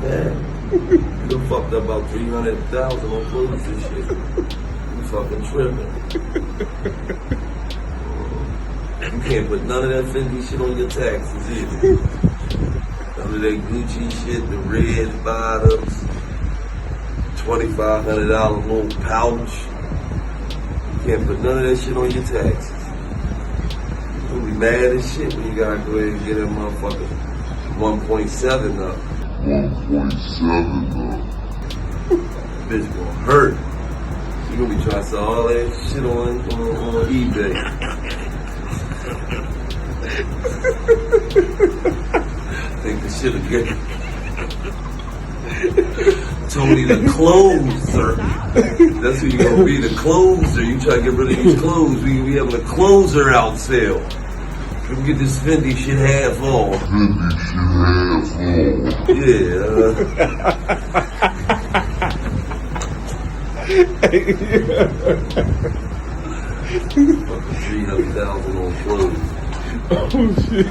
Yeah. You done fucked up about 300,000 on clothes and shit. You fucking tripping. You can't put none of that Fendi shit on your taxes either. None of that Gucci shit, the red bottoms, $2,500 little pouch. You can't put none of that shit on your taxes. You'll be mad as shit when you gotta go ahead and get that motherfucker 1.7 up. 1.7 up. Bitch gonna hurt. You gonna be trying to sell all that shit on eBay. Think the shit will get Tony the closer. That's who you gonna be, the closer. You try to get rid of these clothes. We having a closer out sale. We can get this Fendi shit half off. Fendi shit half off. Yeah. Fucking 300,000 on clothes. Oh shit.